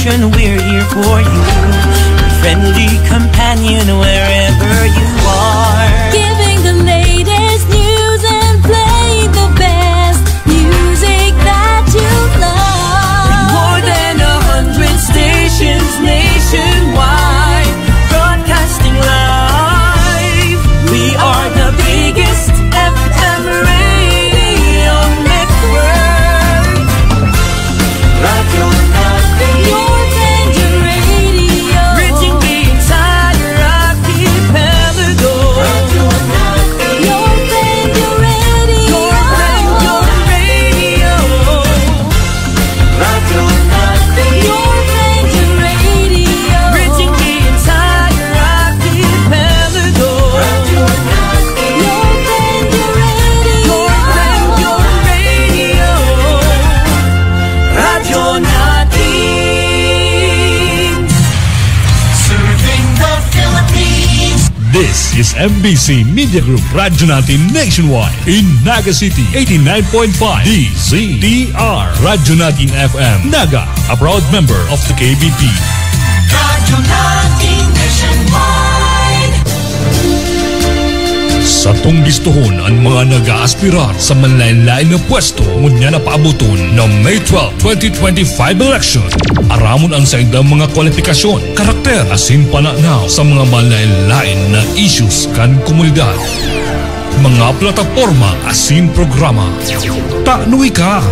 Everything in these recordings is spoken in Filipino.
station, we're here for you. Friendly companion wherever you are. Giving the latest news and playing the best music that you love. With more than 100 stations nationwide, broadcasting live. We are the biggest FM radio network. Radio Natin, Your Friendly Radio. reaching the entire archipelago. Radio Natin, Your Friendly Radio. your radio. Radio Natin, Your Friendly Radio. reaching the entire archipelago. Radio Natin, Your Friendly Radio. your radio. Radio Natin, serving the Philippines. This is MBC Media Group Radyo Natin Nationwide in Naga City 89.5 DZTR Radyo Natin FM Naga, a proud member of the KBP. Radio Natin Nationwide. Sa tunggistuhon ang mga nag-aaspirar sa manlain-lain na pwesto ngunya na paabuton ng May 12, 2025 election. Aramon ang saindang mga kwalifikasyon, karakter asin pananaw sa mga manlain-lain na issues kan komunidad. Mga plataforma asin programa. Tanuwi ka!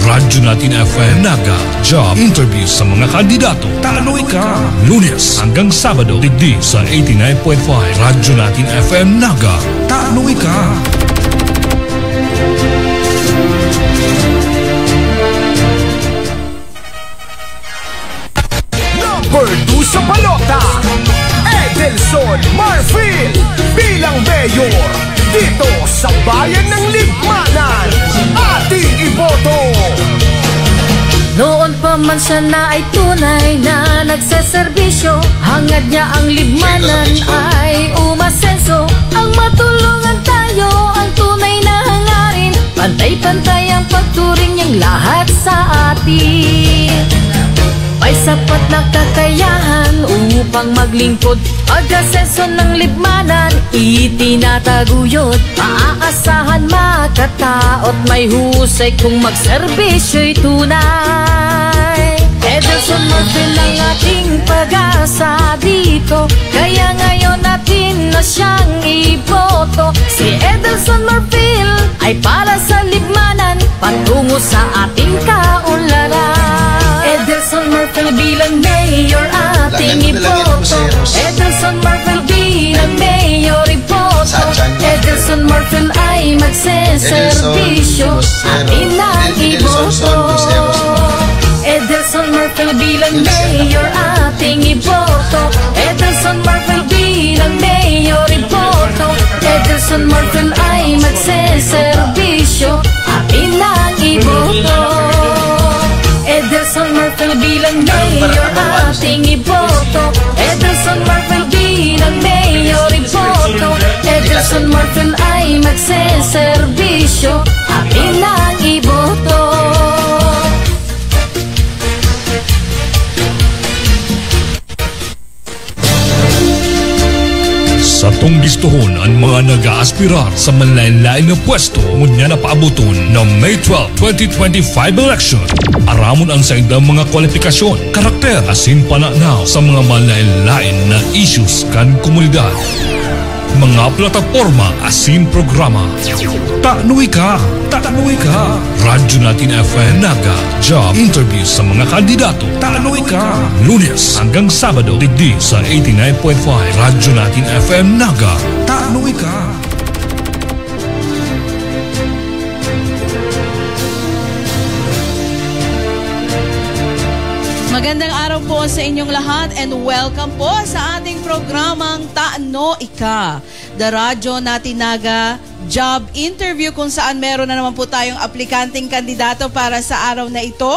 Radyo Natin FM Naga. Job interviews sa mga kandidato. Tanuwi ka! Lunes hanggang Sabado, digdi sa 89.5 Radyo Natin FM Naga. Tanuwi ka! Number 2 sa balota, Edelson Marfil bilang mayor dito sa bayan ng Libmanan. Ating iboto. Noon pa man siya na ay tunay na nagseserbisyo, hangad niya ang libmanan ay umasenso. Ang matulungan tayo, ang tunay na hangarin, pantay-pantay ang pagturing niyang lahat sa atin. May sapat na kakayahan upang maglingkod, pag-asenso ng libmanan itinataguyod. Maaasahan, makataot, may husay kung magserbisyo'y tunay. Edelson Marfil ang ating pag-asa dito, kaya ngayon natin na siyang iboto. Si Edelson Marfil ay para sa libmanan, patungo sa ating kaunlaran. Edelson Marfil bilang mayor ating iboto. Edelson Marfil bilang mayor iboto. Edelson Marfil ay magseserbisyo, atin ang iboto. Edelson Marfil bilang mayor ating iboto. Edelson Marfil bilang mayor iboto. Edelson Marfil ay magseserbisyo, atin ang iboto. Edelson Marfil bilang mayor ating iboto. Edelson Marfil bilang mayor iboto. Edelson Marfil ay magseserbisyo, atin ang iboto. Sa tunggistuhon ang mga nag-aaspirar sa manlain-lain na pwesto ngunya na paabuton ng May 12, 2025 election. Aramon ang saindang mga kwalifikasyon, karakter asin pananaw sa mga manlain-lain na issues kan komunidad. Mga plataforma asin programa. Tanuwi ka! Radyo Natin FM Naga. Job interviews sa mga kandidato. Tanuwi ka! Lunes hanggang Sabado, digdi sa 89.5 Radyo Natin FM Naga. Tanuwi ka! Magandang araw po sa inyong lahat and welcome po sa ating programang Taano Ika, the Radyo Natin Naga job interview, kung saan meron na naman po tayong aplikanteng kandidato para sa araw na ito,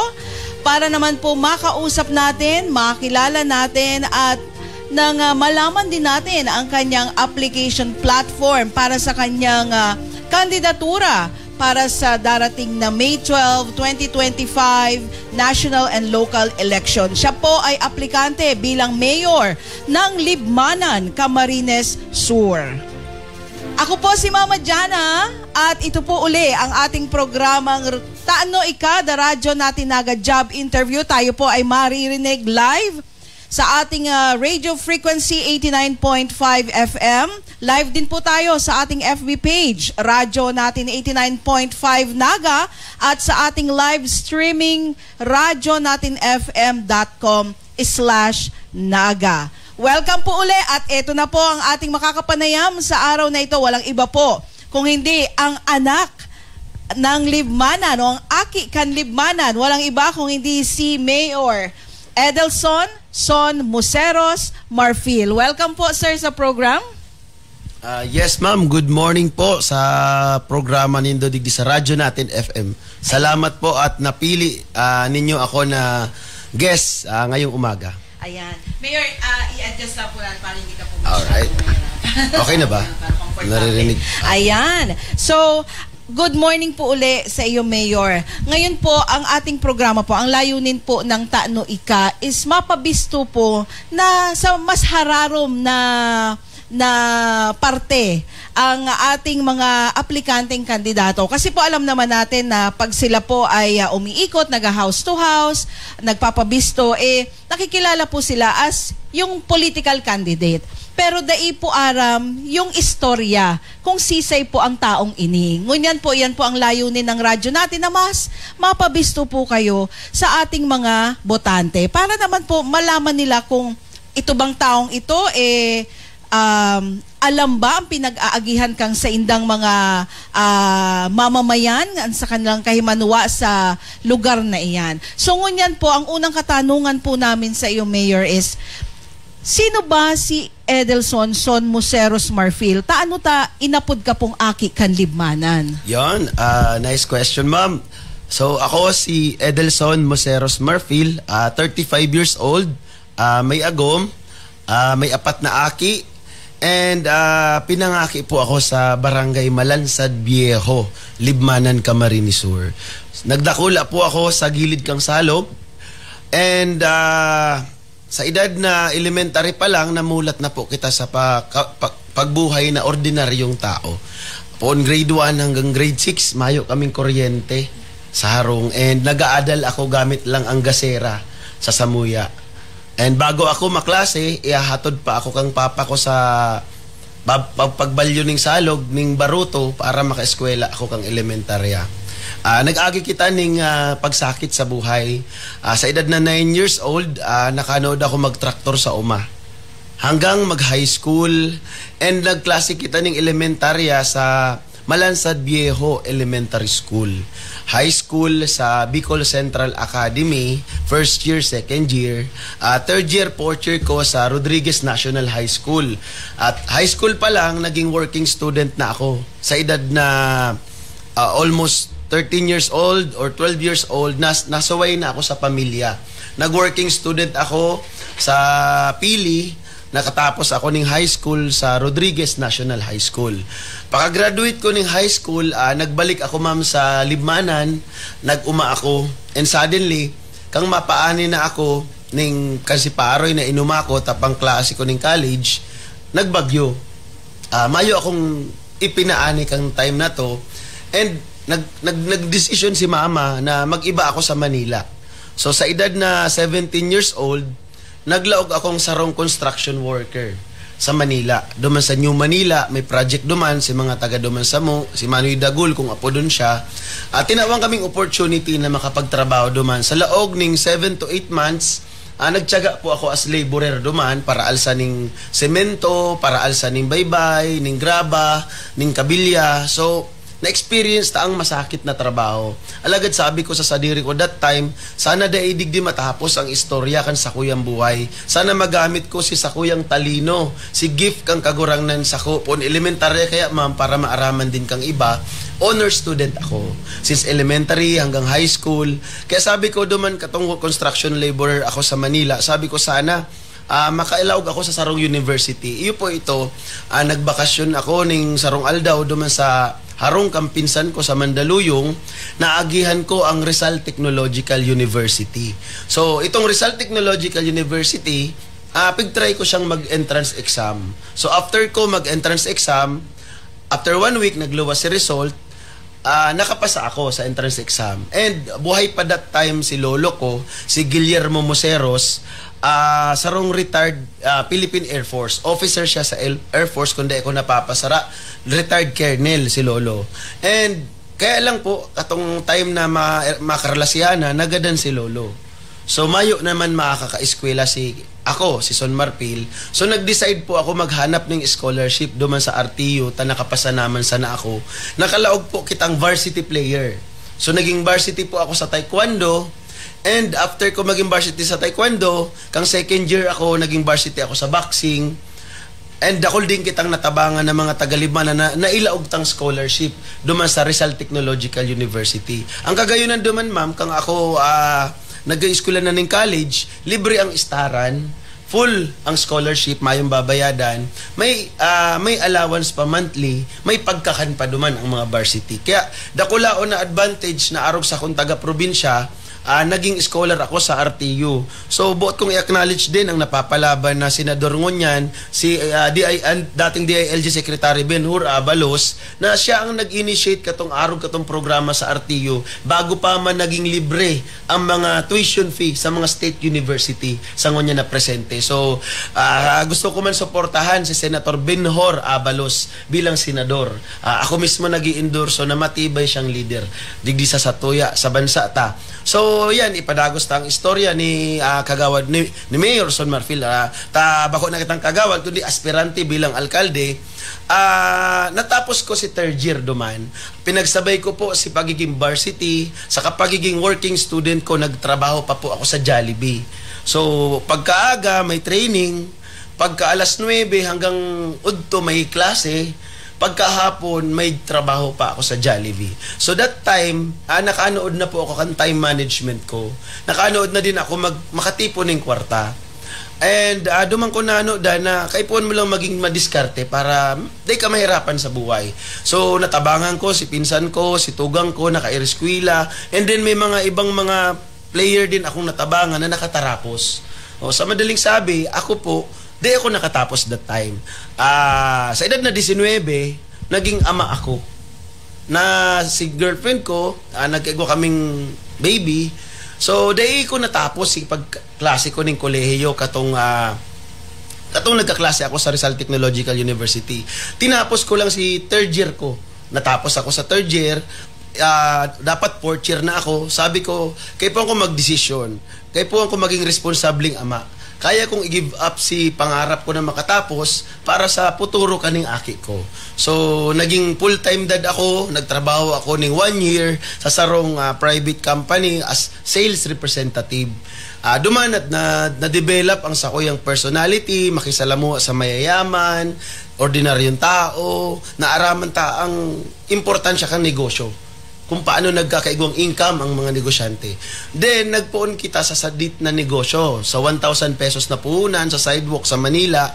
para naman po makausap natin, makilala natin at nang malaman din natin ang kanyang application platform para sa kanyang kandidatura para sa darating na May 12, 2025 national and local election. Siya po ay aplikante bilang mayor ng Libmanan, Camarines Sur. Ako po si Mama Jana at ito po uli ang ating programang Taano Ika, the radyo natin naga job interview. Tayo po ay maririnig live sa ating radio frequency 89.5 FM. Live din po tayo sa ating FB page, radyo natin 89.5 Naga, at sa ating live streaming radyo natin fm.com/naga. Welcome po uli at ito na po ang ating makakapanayam sa araw na ito. Walang iba po kung hindi ang anak ng Libmanan o ang aki kan Libmanan. Walang iba kung hindi si Mayor Edelson Son Museros Marfil. Welcome po sir sa program. Yes ma'am, good morning po sa programa nindo digdi sa radyo natin FM. Salamat po at napili ninyo ako na guest ngayong umaga. Ayan. Mayor, i-adjust lang po lang para hindi ka po alright. Okay na ba? Naririnig. Ayan. So, good morning po uli sa iyo, Mayor. Ngayon po, ang ating programa po, ang layunin po ng Taano Ika is mapabisto po na sa mas hararom na parte ang ating mga aplikanteng kandidato. Kasi po alam naman natin na pag sila po ay umiikot, nag-house to house, nagpapabisto, nakikilala po sila as yung political candidate. Pero dai po aram yung istorya kung sisay po ang taong ini. Ngunyan po, yan po ang layunin ng radyo natin na mas mapabisto po kayo sa ating mga botante. Para naman po malaman nila kung ito bang taong ito alam ba ang pinag-aagihan kang sa indang mga mamamayan sa kanilang kahimanwa sa lugar na iyan. So ngunyan po, ang unang katanungan po namin sa iyo, Mayor, is sino ba si Edelson Son Museros Marfil? Taano ta inapod ka pong aki kan Libmanan? Yon, nice question ma'am. So ako si Edelson Museros Marfil, 35 years old, may agom, may 4 na aki. And pinangaki po ako sa Barangay Malansad Viejo, Libmanan, Camarines Sur. Nagdakula po ako sa gilid kang salog. And sa edad na elementary pa lang, namulat na po kita sa pagbuhay na ordinaryong tao. On grade 1 hanggang grade 6, mayo kaming kuryente sa harong. And nag-aadal ako gamit lang ang gasera sa Samuya. And bago ako maklase, ihahatod pa ako kang papa ko sa pagbalyo ning salog, ning baruto para makaeskwela ako kang elementarya. Nag-agi kita ning pagsakit sa buhay. Sa edad na 9 years old, nakanood ako magtraktor sa uma. Hanggang mag-high school and nagklase kita ning elementarya sa Malansad Viejo Elementary School. High school sa Bicol Central Academy, first year, second year. Third year, fourth year ko sa Rodriguez National High School. At high school pa lang, naging working student na ako. Sa edad na almost 13 years old or 12 years old, nasaway na ako sa pamilya. Nag-working student ako sa Pili. Nakatapos ako ng high school sa Rodriguez National High School. Pagka-graduate ko ng high school, nagbalik ako ma'am sa Libmanan, nag-uma ako, and suddenly, kang mapaani na ako ning kasiparoy na inuma ko, tapang klase ko ng college, nagbagyo. Mayo akong ipinaani kang time na to, and nag-decision si mama na mag-iba ako sa Manila. So sa edad na 17 years old, naglaog akong sarong construction worker sa Manila. Duman sa New Manila, may project duman, si mga taga duman sa mo, si Manoy Dagul, kung apo dun siya. At tinawang kaming opportunity na makapagtrabaho duman. Sa laog ning 7 to 8 months, nagtiyaga po ako as laborer duman para alsa ning semento, para alsa ning baybay, ning graba, ning kabilya. So, na-experience ta ang masakit na trabaho. Alagad sabi ko sa sadiri ko that time, sana daidig di matapos ang istorya kan sakuyang buhay. Sana magamit ko si sakuyang talino, si gift kang kagurangnan sa ko. On elementary kaya ma'am, para maaraman din kang iba, honor student ako. Since elementary hanggang high school. Kaya sabi ko duman katong construction laborer ako sa Manila, sabi ko sana makailawag ako sa Sarong University. Iyo po ito, nagbakasyon ako ning Sarong Aldao duman sa harong kampinsan ko sa Mandaluyong, naagihan ko ang Rizal Technological University. So, itong Rizal Technological University, pag-try ko siyang mag-entrance exam. So, after ko mag-entrance exam, after 1 week, nagluwas si result, nakapasa ako sa entrance exam. And buhay pa that time si lolo ko, si Guillermo Moseros, sarong retired Philippine Air Force. Officer siya sa Air Force, kundi ako napapasara. Retired colonel si lolo. And kaya lang po, katong time na makarelasihan na, nagadan si lolo. So mayo naman makaka-eskwela si Son Marfil. So nag-decide po ako maghanap ng scholarship duman sa RTU, nakapasa naman sana ako. Nakalaog po kitang varsity player. So naging varsity po ako sa taekwondo. And after ko maging varsity sa taekwondo, kang second year ako, naging varsity ako sa boxing. And ako din kitang natabangan ng mga taga-Libana na nailaog tang scholarship duman sa Rizal Technological University. Ang kagayunan duman, ma'am, kang ako nag-eskwela na ng college, libre ang istaran, full ang scholarship, mayong babayadan, may allowance pa monthly, may pagkakan pa duman ang mga varsity. Kaya dakulaon na advantage na arog sa kung taga-probinsya, naging scholar ako sa RTU. So, buot kong i-acknowledge din ang napapalaban na Senador Ngunyan, si dating DILG Secretary Ben-Hur Abalos, na siya ang nag-initiate katong arog katong programa sa RTU bago pa man naging libre ang mga tuition fee sa mga state university sa Ngunyan na presente. So, gusto ko man suportahan si Senator Ben-Hur Abalos bilang senador. Ako mismo nag-i-endorso na matibay siyang leader digdi sa Satuya, sa bansa ta. So, yan, ipadagos ta ang istorya ni kagawad ni Mayor Son Marfil. Bako na kitang kagawad, kundi aspirante bilang alkalde. Natapos ko si third year duman. Pinagsabay ko po si pagiging varsity, sa pagiging working student ko, nagtrabaho pa po ako sa Jollibee. So, pagkaaga may training, pagka alas 9 hanggang udto may klase, pagkahapon may trabaho pa ako sa Jollibee. So that time, nakaanood na po ako kan time management ko. Nakaanood na din ako makatipon ng kwarta. And duman ko na na kaipuan mo lang maging madiskarte para di ka mahirapan sa buhay. So natabangan ko si pinsan ko, si tugang ko, naka-eskwela, and then may mga ibang mga player din akong natabangan na nakatarapos. O, sa madaling sabi, ako po, di ako nakatapos that time. Sa edad na 19, naging ama ako. Na si girlfriend ko, nag-ego kaming baby. So, di ko natapos si pagklase ko ng kolehiyo katong nagkaklase ako sa Rizal Technological University. Tinapos ko lang si third year ko. Natapos ako sa third year. Dapat fourth year na ako. Sabi ko, kaya po ako mag-desisyon. Kaya po ako maging responsabling ama. Kaya kong i-give up si pangarap ko na makatapos para sa futuro kaning aki ko. So, naging full-time dad ako, nagtrabaho ako ng 1 year sa sarong private company as sales representative. Duman at na-develop ang sakoyang personality, makisalamuha sa mayayaman, ordinaryong tao, naaraman ta ang importansya kang negosyo, kung paano nagkakaigwang income ang mga negosyante. Then, nagpuon kita sa sadit na negosyo. Sa 1,000 pesos na puhunan sa sidewalk sa Manila,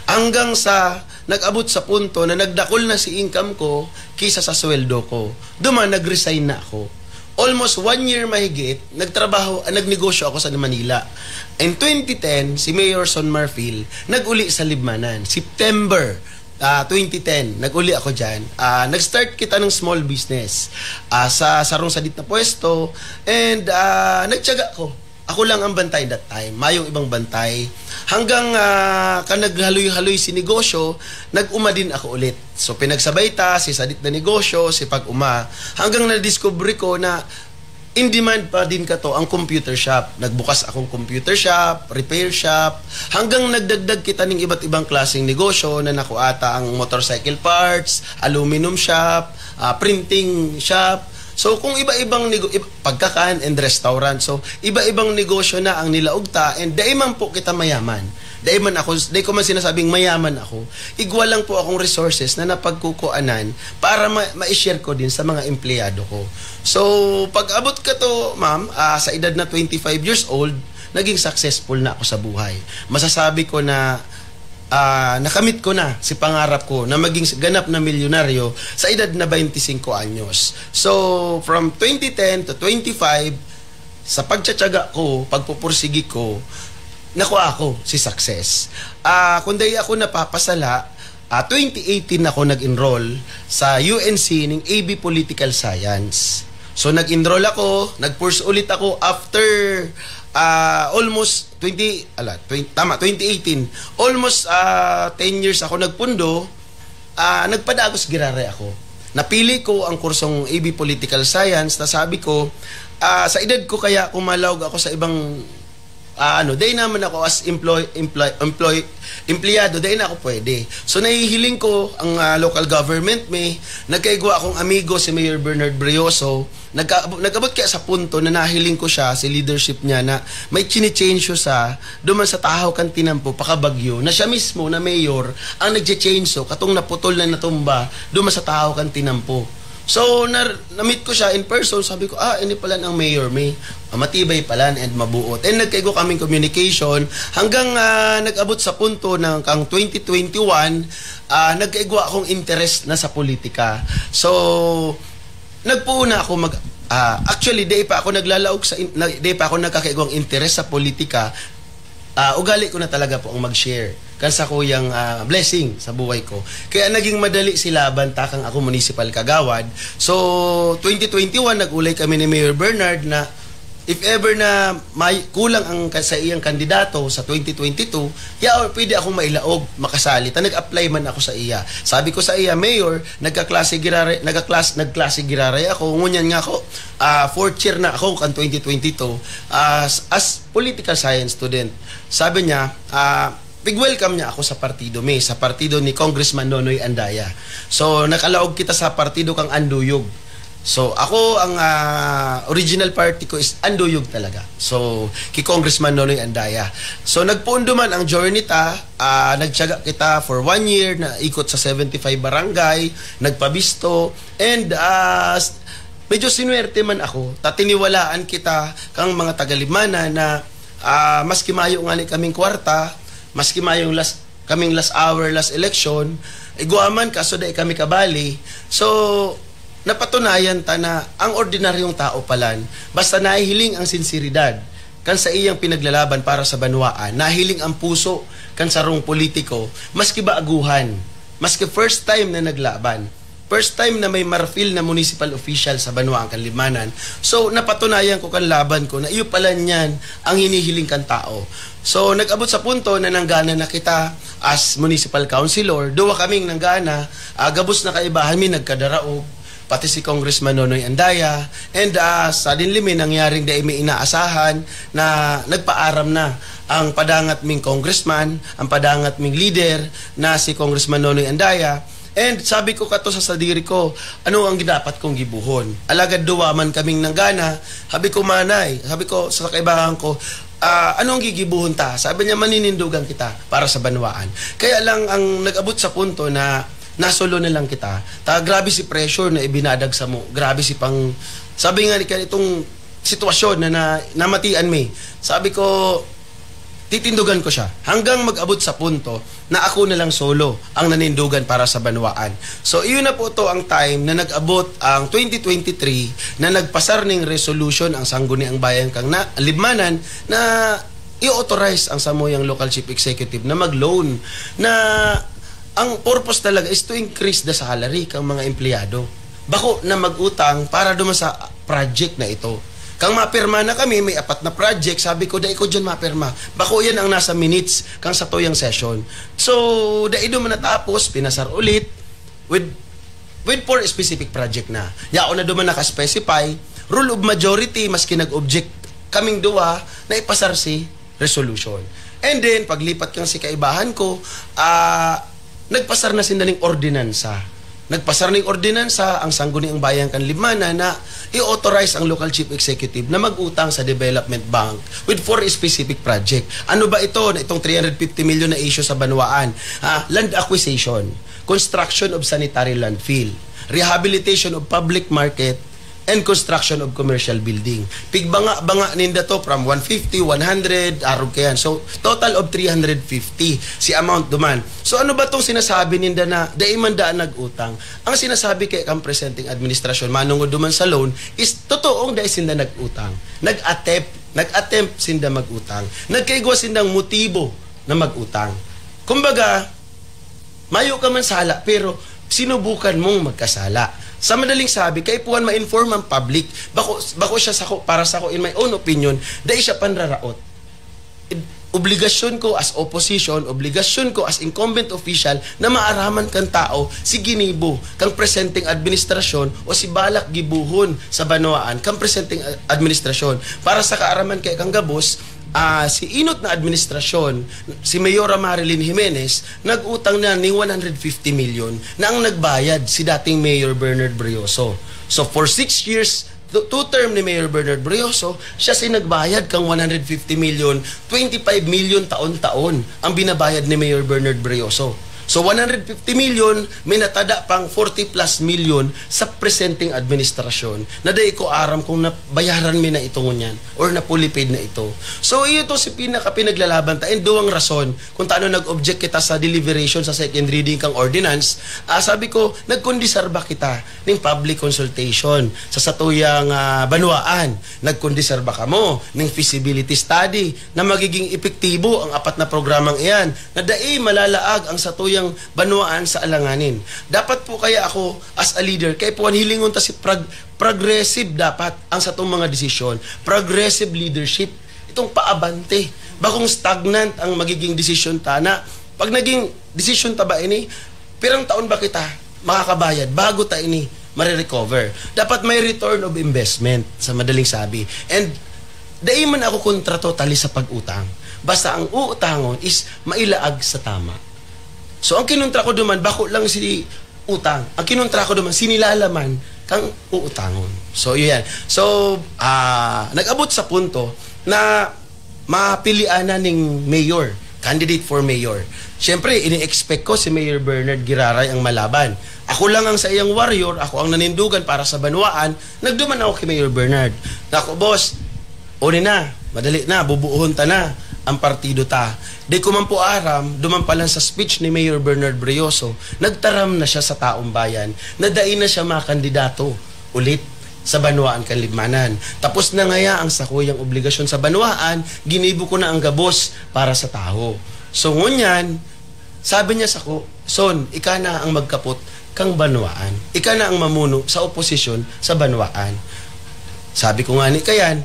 hanggang sa nag-abot sa punto na nagdakol na si income ko kisa sa sweldo ko. Duman, nag-resign na ako. Almost 1 year mahigit, nagnegosyo ako sa Manila. In 2010, si Mayor Son Marfil nag-uli sa Libmanan. September 2010, nag-uli ako dyan. Nag-start kita ng small business sa sarong sadit na pwesto, and nagtiyaga ko. Ako lang ang bantay that time, mayong ibang bantay. Hanggang naghaloy-haloy si negosyo, nag-uma din ako ulit. So pinagsabay ta, si sadit na negosyo, si pag-uma, hanggang na-discover ko na in demand pa din ka to ang computer shop. Nagbukas akong computer shop, repair shop, hanggang nagdagdag kita ng iba't ibang klaseng negosyo na nakuata ang motorcycle parts, aluminum shop, printing shop. So kung iba-ibang pagkakaan and restaurant, so iba-ibang negosyo na ang nilaugta, and daiman po kita mayaman. Daiman ako, di ko man sinasabing mayaman ako. Igwa lang po akong resources na napagkukuanan para ma-share ko din sa mga empleyado ko. So pag abot ka to, ma'am, sa edad na 25 years old, naging successful na ako sa buhay. Masasabi ko na nakamit ko na si pangarap ko na maging ganap na milyonaryo sa edad na 25 anyos. So, from 2010 to 25, sa pagtsatsaga ko, pagpupursigi ko, nakuha ako si success. Kundi ako napapasala, 2018 ako nag-enroll sa UNC ng AB Political Science. So, nag-enroll ako, nag-course ulit ako after almost 2018. Almost 10 years ako nagpundo, nagpadagos girare ako. Napili ko ang kursong AB Political Science na sabi ko, sa edad ko kaya kumalawag ako sa ibang day naman ako as empleyado, day na ako pwede. So nahihiling ko ang local government nagkaigwa akong amigo si Mayor Bernard Brioso, nagabot kaya sa punto na nahiling ko siya, si leadership niya na may chine-change siya sa duman sa Tahaw kan Tinampo, Pakabagyo, na siya mismo na mayor ang nagche-change katong naputol na natumba duman sa Tahaw kan Tinampo. So, na-meet ko siya in person. Sabi ko, ini pala ang mayor, matibay pala and mabuot. And nagkaigo kaming communication hanggang nag-abot sa punto ng kang 2021, nagkaigo akong interest na sa politika. So, nagpuuna ako actually, di pa ako naglalaog di pa ako nagkakaigong interest sa politika. Ugali ko na talaga po ang mag-share kansa ko yung blessing sa buhay ko. Kaya naging madali sila bantakang ako municipal kagawad. So, 2021, nag-ulay kami ni Mayor Bernard na if ever na may kulang ang sa iyang kandidato sa 2022, pwede akong mailaog, makasali. Nag-apply man ako sa iya. Sabi ko sa iya, Mayor, nagklase girare ako. Ngunyan nga ako, 4th year na ako kan 2022 as political science student. Sabi niya, pig-welcome niya ako sa partido sa partido ni Congressman Nonoy Andaya. So, nakalaog kita sa partido kang Anduyog. So, ako, ang original party ko is Anduyog talaga. So, kay Congressman Nonoy Andaya. So, nagpundo man ang journey nagtiyaga kita for 1 year na ikot sa 75 barangay, nagpabisto, and medyo sinuwerte man ako, tatiniwalaan kita kang mga tagalibmana na maski mayo nga ni kaming kwarta, maski mayong kaming last hour, last election, iguaman kaso dahil kami kabali. So, napatunayan na ang ordinaryong tao palan, basta nahihiling ang sinseridad kan sa iyang pinaglalaban para sa banwaan, nahiling ang puso kan sarong politiko, maski baaguhan, maski first time na naglaban, first time na may marfil na municipal official sa Banwa ang Kanlimanan. So, napatunayan ko kan laban ko na iyo pala niyan ang hinihiling kan tao. So, nag-abot sa punto na nanggana na kita as municipal councilor. Duwa kaming nanggana, gabos na kaibahan nagkadaraog, pati si Congressman Nonoy Andaya. And suddenly may nangyaring may inaasahan na nagpaaram na ang padangat ming congressman, ang padangat ming leader na si Congressman Nonoy Andaya. And sabi ko kato sa sadiri ko, ano ang dapat kong gibuhon? Alagad duwaman kaming nanggana, sabi ko manay, sabi ko sa kaibahan ko, ano ang gigibuhon ta? Sabi niya, maninindugan kita para sa banwaan. Kaya lang ang nag-abot sa punto na nasolo na lang kita. Grabe si pressure na ibinadag sa mo. Grabe si sabi nga ni itong sitwasyon na namatian may. Sabi ko, titindugan ko siya hanggang mag-abot sa punto na ako na lang solo ang nanindugan para sa banwaan. So, iyon na po to ang time na nag-abot ang 2023 na nagpasar ning resolution ang Sangguniang Bayan kang Libmanan na i-authorize ang samuyang local chief executive na mag-loan na ang purpose talaga is to increase the salary kang mga empleyado. Bako na mag-utang para duman sa project na ito. Kang mapirma na kami, may 4 na project, sabi ko, dahil ko dyan mapirma. Bako yan ang nasa minutes kang sa tuyang session. So, dahil doon natapos, pinasar ulit with 4 specific project na. Yao na doon nakaspecify, rule of majority, maski nag-object kaming duwa, na ipasar si resolution. And then, paglipat kang si kaibahan ko, nagpasar na sindaling ordinansa. Nagpasar ng ordinansa ang Sangguniang Bayan kan Libmanan na i-authorize ang local chief executive na mag-utang sa development bank with 4 specific project. Ano ba ito? Na itong 350 million na issue sa Banwaan. Land acquisition, construction of sanitary landfill, rehabilitation of public market, and construction of commercial building. Pigbanga-banga ninda to from 150, 100, arog kayan. So, total of 350 si amount duman. So, ano ba tong sinasabi ninda na daiman daan nag-utang? Ang sinasabi kay kang presenting administrasyon, manungod duman sa loan, is totoong dahil sinda nag-utang. Nag-attempt sinda mag-utang. Nagkaigwa sindang motibo na mag-utang. Kumbaga, mayo ka man sala, pero sinubukan mong magkasala. Sa madaling sabi, kay puwan ma-inform ang public, bako siya para sa ko, in my own opinion, dahil siya panraraot. Obligasyon ko as opposition, obligasyon ko as incumbent official na maaraman kang tao si ginibo, kang presenting administrasyon o si balak gibuhon sa banwaan, kang presenting administrasyon. Para sa kaaraman kay kang gabos, si inot na administrasyon, si Mayora Marilyn Jimenez, nag-utang na ni 150 million na ang nagbayad si dating Mayor Bernard Brioso. So for 6 years, two-term ni Mayor Bernard Brioso, siya si nagbayad kang 150 million, 25 million taon-taon ang binabayad ni Mayor Bernard Brioso. So 150 million, may natada pang 40 plus million sa presenting administrasyon na dahi ko aram kung nabayaran mi na ito ngunyan or napulipid na ito. So iyo to si pinaglalaban ta and duwang rason kung taano nag-object kita sa deliberation sa second reading kang ordinance. Sabi ko, nagkondisarba kita ng public consultation sa satuyang banwaan. Nagkondisarba ka mo ng feasibility study na magiging epektibo ang 4 na programang iyan na dahi malalaag ang satuyang banwaan sa alanganin. Dapat po kaya ako as a leader, kaya po hilingon ta si progressive dapat ang sa itong mga desisyon. Progressive leadership. Itong paabante. Bakong stagnant ang magiging desisyon ta na pag naging desisyon ta ba ini, pirang taon ba kita makakabayad bago ta ini marirecover. Dapat may return of investment sa madaling sabi. And dahil man ako kontra totally sa pag-utang. Basta ang uutangon is mailaag sa tama. So, ang kinuntra ko duman, bako lang si utang. Ang kinuntra ko duman, sinilalaman kang uutangon. So, yun yan. So, nag-abot sa punto na mapilian na ng mayor, candidate for mayor. Siyempre, ini-expect ko si Mayor Bernard Giraray ang malaban. Ako lang ang sa iyang warrior, ako ang nanindugan para sa banwaan, nagduman ako kay Mayor Bernard. Nako, boss, uni na, madali na, bubuuhon ta na ang partido ta. Di ko man po aram, duman pa lang sa speech ni Mayor Bernard Brioso, nagtaram na siya sa taong bayan, nadain na siya makandidato ulit sa Banwaan Kanlibmanan. Tapos na ngaya ang sakuyang obligasyon sa Banwaan, ginibo ko na ang gabos para sa tao. So ngunyan, sabi niya sa ko, Son, ika na ang magkapot kang Banwaan. Ika na ang mamuno sa oposisyon sa Banwaan. Sabi ko nga ni kayan,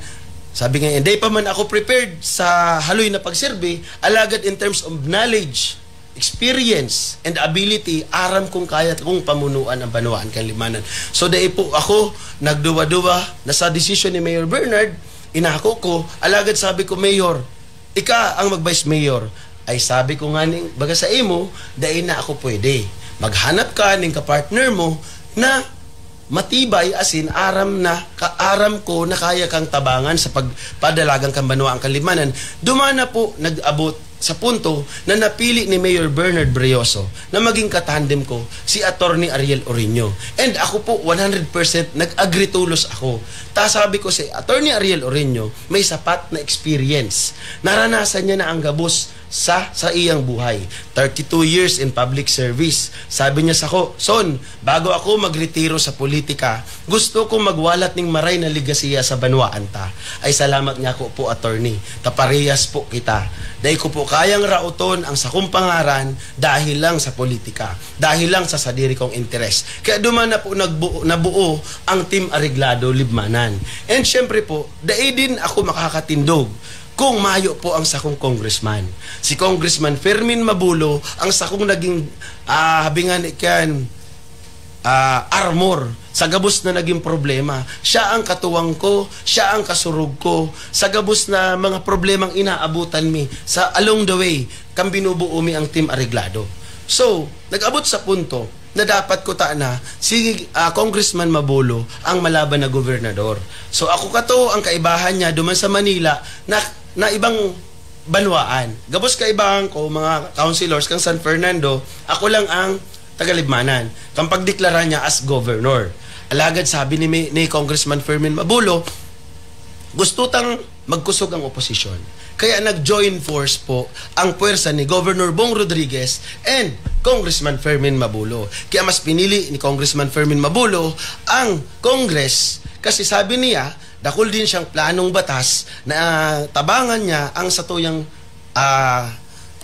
sabi nga, hindi pa man ako prepared sa haloy na pagserbe, alagad in terms of knowledge, experience, and ability, aram kung kaya kong pamunuan ang Banwaan Kanlibmanan. So, dahil po ako, nagduwa-duwa na sa decision ni Mayor Bernard, inako ko, alagad sabi ko, Mayor, ika ang mag-vice mayor. Ay sabi ko nga, baga sa imo, dahil na ako pwede. Maghanap ka ng kapartner mo na matibay asin aram ko na kaya kang tabangan sa pagpadalagang kang Banwaan Kanlibmanan. Dumana po nag-abot sa punto na napili ni Mayor Bernard Brioso na maging katandem ko si Attorney Ariel Orino. And ako po 100% nag-agree tulos ako. Sabi ko si Attorney Ariel Orino may sapat na experience. Naranasan niya na ang gabos sa iyang buhay. 32 years in public service. Sabi niya sa ko, Son, bago ako magretiro sa politika, gusto kong magwalat ng maray na ligasiya sa banwaan ta. Ay salamat nga ko po, attorney. Taparehas po kita. Dahil ko po kayang rauton ang sakong pangaran dahil lang sa politika. Dahil lang sa sadiri kong interes. Kaya duman na po nabuo ang Team Areglado Libmanan. And syempre po, dahil din ako makakatindog kung mayo po ang sakong congressman. Si Congressman Fermin Mabulo, ang sakong naging habingan ikan armor sa gabos na naging problema. Siya ang katuwang ko, siya ang kasurug ko sa gabos na mga problemang inaabutan mi sa along the way kang binubuo mi ang Team Areglado. So, nag-abot sa punto na dapat ko na si Congressman Mabulo ang malaban na gobernador. So, ako kato ang kaibahan niya duman sa Manila na ibang banwaan. Gabos kaibahan ko, mga councilors kang San Fernando, ako lang ang tagalibmanan. Kang pagdeklara niya as governor. Alagad sabi ni Congressman Fermin Mabulo, gusto tang magkusog ang oposisyon. Kaya nag-join force po ang puwersa ni Governor Bong Rodriguez and Congressman Fermin Mabulo. Kaya mas pinili ni Congressman Fermin Mabulo ang Congress kasi sabi niya, dakul din siyang planong batas na tabangan niya ang satuyang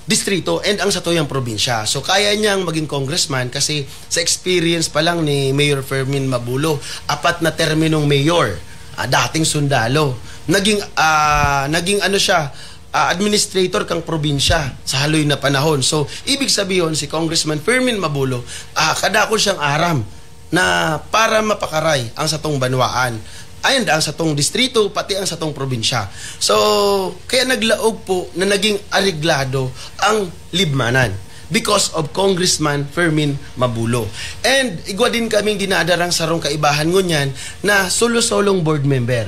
distrito and ang satuyang probinsya. So kaya niyang maging congressman kasi sa experience pa lang ni Mayor Fermin Mabulo, 4 na terminong mayor, dating sundalo. Naging ano siya, administrator kang probinsya sa haloy na panahon. So ibig sabihin si Congressman Fermin Mabulo, kadakol siyang aram na para mapakaray ang satong banwaan. Ayan, ang satong distrito, pati ang satong probinsya. So, kaya naglaog po na naging ariglado ang libmanan because of Congressman Fermin Mabulo. And igwa din kaming dinadarang sarong kaibahan ngunyan na solo-solong board member.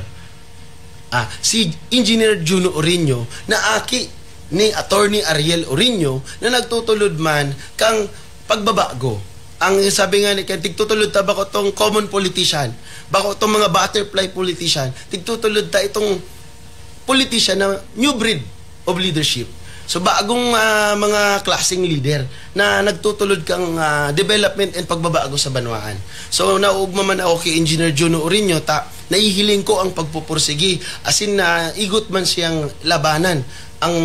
Si Engineer Juno Orino na aki ni Attorney Ariel Orino na nagtutulod man kang pagbabago. Ang sabi nga ni tigtutulod ta bako tong common politician, bako tong mga butterfly politician, tigtutulod ta itong politician na new breed of leadership. So bagong mga klaseng leader na nagtutulod kang development and pagbabago sa banwaan. So nauugma man ako kay Engineer Juno Orino, nahihiling ko ang pagpupursigi asin na igot man siyang labanan ang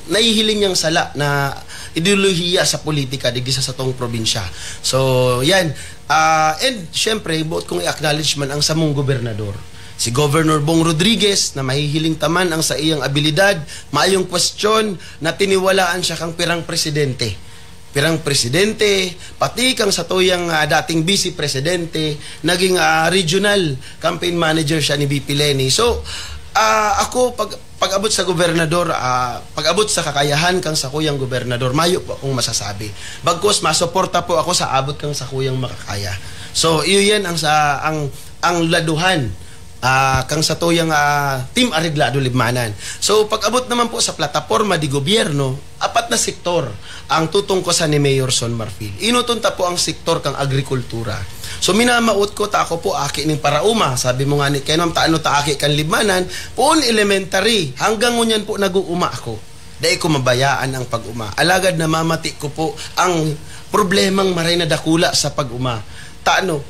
nahihiling niyang sala na ideolohiya sa politika digdi sa satong probinsya. So yan, and syempre buot kong i-acknowledge man ang samong gobernador, si Governor Bong Rodriguez, na mahihiling taman ang sa iyang abilidad, maayong kwestiyon na tiniwalaan siya kang pirang presidente, pati kang sa tuyang dating vice presidente, naging regional campaign manager siya ni BP Leni. So ako pag-abot sa gobernador, pag-abot sa kakayahan kang sa kuyang gobernador, mayo po akong masasabi. Bagkus masuporta po ako sa abot kang sa kuyang makakaya. So iyo yan ang laduhan kang sa tuyang Team Areglado Libmanan. So pag-abot naman po sa plataporma di gobyerno, 4 na sektor ang tutungkosan ni Mayor Son Marfil. Inutunta po ang sektor kang agrikultura. So minamaot ko ta ako po aki ning parauma. Sabi mo nga ni Kenom, taano ta aki kan Libmanan, poon elementary hanggang ngunyan po nag-uuma ako. Dahil ko mabayaan ang pag-uma. Alagad na mamati ko po ang problemang maray na dakula sa pag-uma. Taano,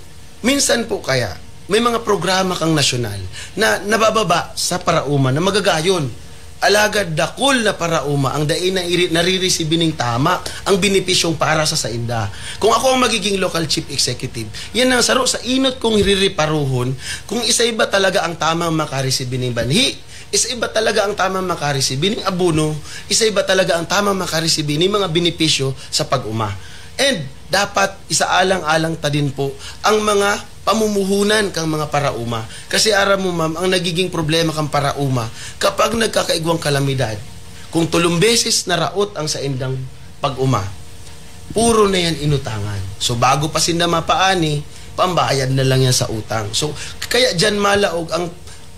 minsan po kaya may mga programa kang nasyonal na nabababa sa parauma na magagayon. Alagad dakol na parauma ang dain na naririsigin ng tama ang benepisyong para sa sainda. Kung ako ang magiging local chief executive, yan ang saro sa inot kong hiririparuhon kung isa iba talaga ang tamang makaresibin ng banhi, isa iba talaga ang tamang makaresibin ng abono, isa iba talaga ang tamang makaresibin ng mga benepisyo sa pag-uma. And dapat isaalang-alang ta din po ang mga pamumuhunan kang mga parauma. Kasi aram mo ma'am, ang nagiging problema kang parauma kapag nagkakaigwang kalamidad, kung 3 beses na raot ang saindang pag-uma, puro na yan inutangan. So bago pa sinda mapaani, pambayad na lang yan sa utang. So kaya dyan malaog ang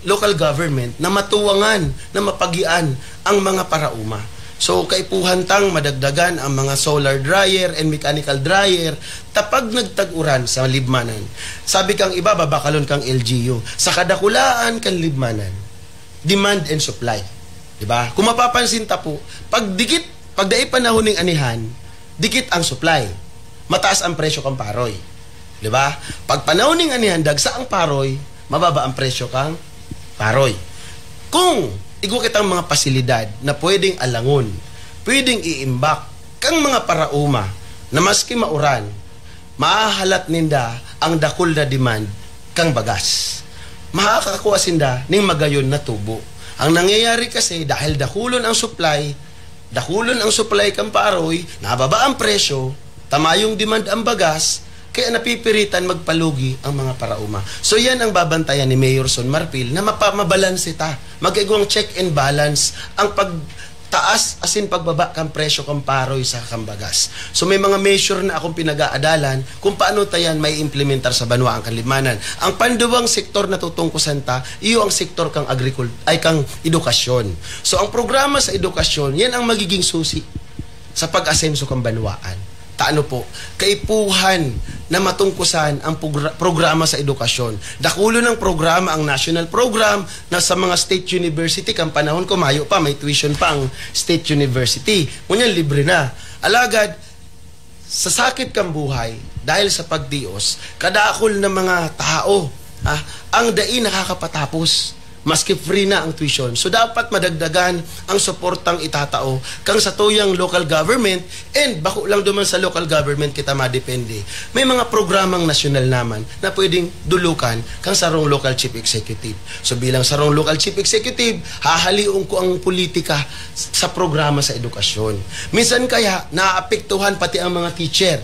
local government na matuwangan, na mapagian ang mga parauma. So kaipuhan tang madagdagan ang mga solar dryer and mechanical dryer tapag nagtag-uran sa Libmanan. Sabi kang iba, babakalon kang LGU. Sa kadakulaan kang Libmanan, demand and supply. Diba? Kung mapapansin ta po, pag dai panahon ng anihan, dikit ang supply. Mataas ang presyo kang paroy. Diba? Pag panahon ng anihan, dagsa ang paroy, mababa ang presyo kang paroy. Kung igwa kitang mga pasilidad na pwedeng alangon, pwedeng iimbak kang mga parauma na maski mauran, maahalat ninda ang dakol na demand kang bagas. Makakakuha sinda ning magayon na tubo. Ang nangyayari kasi dahil dakulon ang supply kang paroy, nababa ang presyo, tamayong demand ang bagas, kaya napipiritan magpalugi ang mga parauma. So yan ang babantayan ni Mayor Son Marfil na mabalanse ta. Mag-igwang check and balance ang pagtaas asin pagbaba kang presyo kang paroy sa kambagas. So may mga measure na akong pinag-aadalan kung paano tayan may implementar sa banwa ang Libmanan. Ang panduwang sektor na tutungkusan ta, iyo ang sektor kang kang edukasyon. So ang programa sa edukasyon, yan ang magiging susi sa pag-asenso kang banwaan. taano po, kaipuhan na matungkusan ang programa sa edukasyon. Dakulo ng programa ang national program na sa mga state university, kang panahon ko, mayo pa, may tuition pa ang state university. Ngunyan, libre na. Alagad, sa sakit kang buhay, dahil sa pagdios, kadakol ng mga tao, ang dai nakakapatapos. Maski free na ang tuition. So dapat madagdagan ang suportang itatao kang sa tuyang local government, and bako lang duman sa local government kita madepende. May mga programang nasyonal naman na pwedeng dulukan kang sarong local chief executive. So bilang sarong local chief executive, hahaliun ko ang politika sa programa sa edukasyon. Minsan kaya naapektuhan pati ang mga teacher,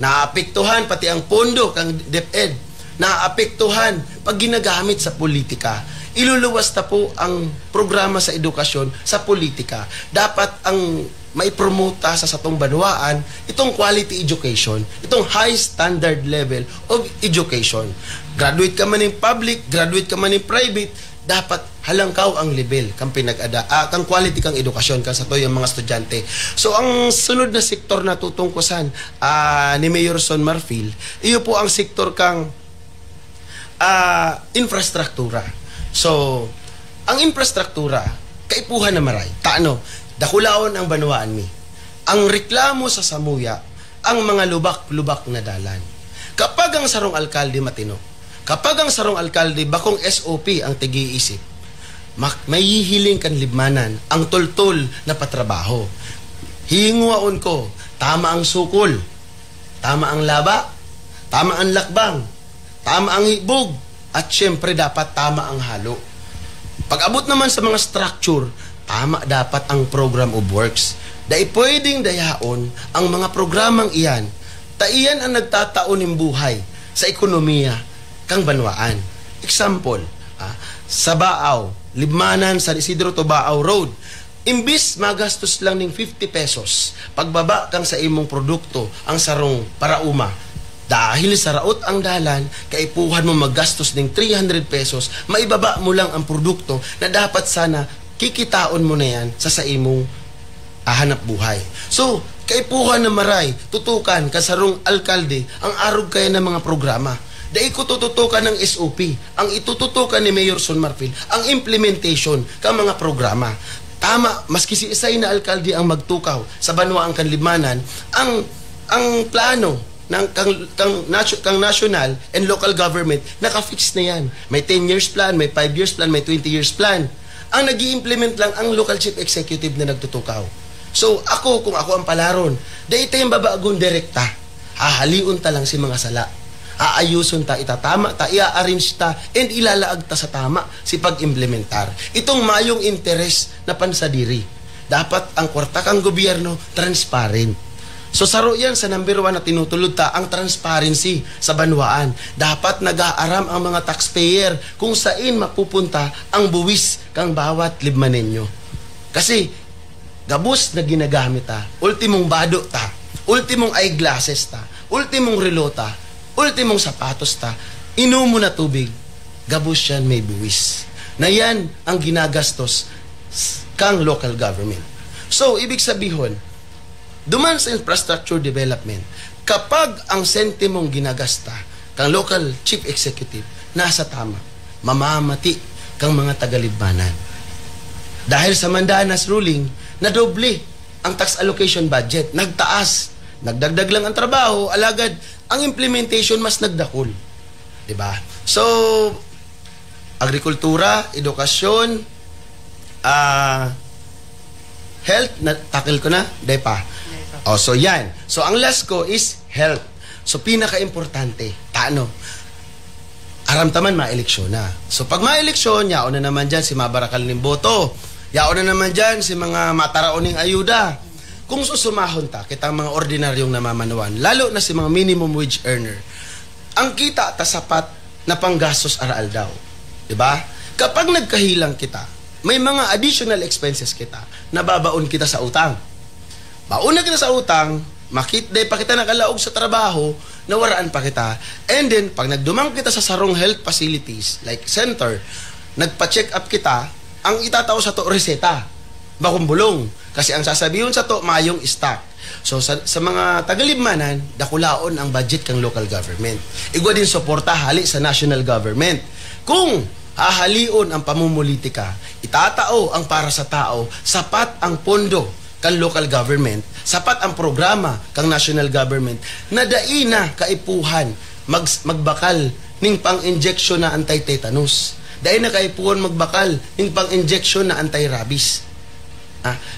naapektuhan pati ang pondo kang DepEd, naapektuhan pag ginagamit sa politika. Iluluwas na po ang programa sa edukasyon sa politika. Dapat ang maipromota sa satong banwaan itong quality education, itong high standard level of education. Graduate ka man in public, graduate ka man in private, dapat halangkaw ang level kang kang quality kang edukasyon kang sa toy ang mga estudyante. So ang sunod na sektor na tutungkusan ni Mayor Son Marfil, iyo po ang sektor kang infrastruktura. So, ang infrastruktura, kaipuhan na maray. Taano, dakulaon ang banwaan mi. Ang reklamo sa Samuya, ang mga lubak-lubak na dalan. Kapag ang sarong alkalde matino, kapag ang sarong alkalde bakong SOP ang tigi-isip, may hihiling kan libmanan ang tultol na patrabaho. Hinguaon ko, tama ang sukol, tama ang laba, tama ang lakbang, tama ang hibog, at syempre dapat tama ang halo. Pag-abot naman sa mga structure, tama dapat ang program of works. Dahil pwedeng dayaon ang mga programang iyan, taiyan ang nagtataon ng buhay sa ekonomiya kang banwaan. Example, sa Baaw, Libmanan, San Isidro to Baaw Road, imbis magastos lang ng 50 pesos, pagbaba kang sa imong produkto, ang sarong parauma, dahil sa raot ang dalan, kaipuhan mo maggastos ng 300 pesos, maibaba mo lang ang produkto na dapat sana kikitaon mo na yan sa imong hanap buhay. So, kaipuhan na maray, tutukan kasarong alkalde ang arog kaya ng mga programa. Dahil ko tututukan ng SOP, ang itututukan ni Mayor Son Marfil, ang implementation ng mga programa. Tama, maski si isay na alkalde ang magtukaw sa banwaang kanlimanan, ang plano ng kang national and local government, naka-fix na yan. May 10 years plan, may 5 years plan, may 20 years plan. Ang nag-i-implement lang ang local chief executive na nagtutukaw. So, kung ako ang palaron, dahil ito yung babaagong direkta, hahaliun ta lang si mga sala. Aayuson ta, itatama ta, ia-arrange ta, and ilalaag ta sa tama si pag-implementar. Itong mayong interes na pansadiri. Dapat ang kwarta kang gobyerno, transparent. So saro yan sa number 1 na tinutulod ta, ang transparency sa banwaan. Dapat nag-aaram ang mga taxpayer kung saan mapupunta ang buwis kang bawat libmanenyo. Kasi gabos na ginagamit ta, ultimong bado ta, ultimong eyeglasses ta, ultimong relo ta, ultimong sapatos ta, inom mo na tubig, gabos yan may buwis. Na yan ang ginagastos kang local government. So ibig sabihin, duman sa infrastructure development, kapag ang sentimong ginagasta kang local chief executive nasa tama, mamamati kang mga tagalibmanan. Dahil sa Mandanas ruling, nadoble ang tax allocation budget, nagtaas, nagdagdag lang ang trabaho, alagad ang implementation mas nagdakol. Diba? So, agrikultura, edukasyon, health, tackle ko na, di pa. So yan. So ang last ko is health. So pinaka-importante, aramtaman ma-eleksyon na. So pag ma-eleksyon, yaon na naman dyan si mabarakal ng boto. Yaon na naman dyan si mga mataraoning ayuda. Kung susumahon ta, kitang mga ordinaryong namamanuan, lalo na si mga minimum wage earner, ang kita ta sapat na panggastos araal daw. Diba? Kapag nagkahilang kita, may mga additional expenses kita, nababaon kita sa utang. Mauna kita sa utang, makitday pa kita nakalaog sa trabaho, nawaraan pa kita. And then, pag nagdumang kita sa sarong health facilities, like center, nagpa-check up kita, ang itatao sa to, reseta. bakong bulong. Kasi ang sasabihin sa to, mayong stock. So sa mga tagalibmanan, dakulaon ang budget kang local government. Igwa din suporta hali sa national government. Kung hahalion ang pamumulitika, itatao ang para sa tao, sapat ang pondo kang local government, sapat ang programa kang national government, na daina kaipuhan magbakal ning pang-injection na anti-tetanus. Daina kaipuhan magbakal ning pang-injection na anti-rabies.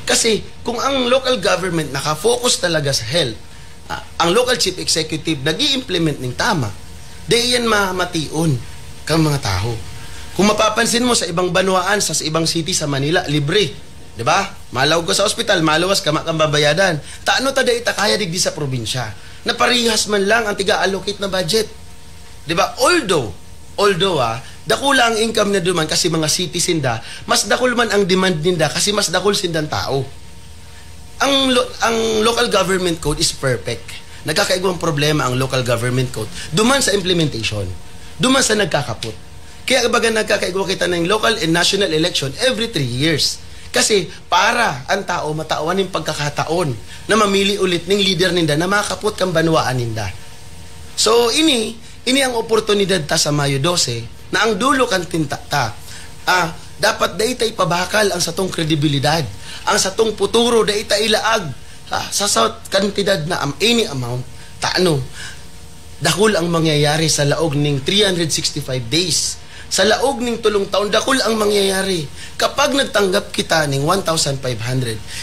Kasi kung ang local government nakafocus talaga sa health, ang local chief executive nag-i-implement ng tama, diyan mamation kang mga tao. Kung mapapansin mo sa ibang banwaan, sa ibang city sa Manila, libre. 'Di ba? Malawag ka sa ospital, malawas ka kang babayadan. Taano ta ita kaya digdi sa probinsya? Na parihas man lang ang tiga-allocate na budget. 'Di ba? Although dakula ang income na duman kasi mga citizen da, mas dakul man ang demand ninda kasi mas dakul sindan tao. Ang local government code is perfect. Nagkakaigwang problema ang local government code. Duman sa implementation. Duman sa nagkakaput. Kaya baga nagkakaigwa kita ng local and national election every 3 years. Kasi para ang tao matawan ng pagkakataon na mamili ulit ng leader ninda na makaput kang banwaan ninda. So ini ang oportunidad ta sa Mayo 12 na ang dulo kan tintata. Dapat daytay pabakal ang satong kredibilidad, ang satong puturo daytay ilaag sa kantidad na any amount. Taano dakul ang mangyayari sa laog ning 365 days. Sa laog ning 3 taon, dakul ang mangyayari. Kapag nagtanggap kita ning 1,500,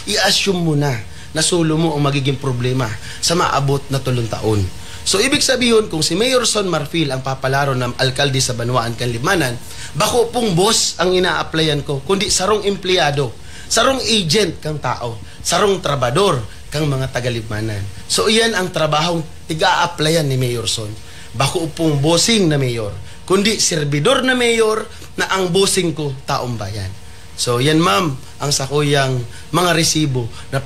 i-assume mo na sulo mo ang magiging problema sa maabot na 3 taon. So, ibig sabihin, kung si Mayor Son Marfil ang papalaro ng alkalde sa Banwaan Kanlibmanan, bako pong boss ang ina-applyan ko, kundi sarong empleyado, sarong agent kang tao, sarong trabador kang mga tagalibmanan. So, iyan ang trabahong tiga-applyan ni Mayor Son. Bako pong bossing na mayor, kundi serbidor na mayor na ang bossing ko taong bayan. So, yan ma'am, ang sakuyang mga resibo na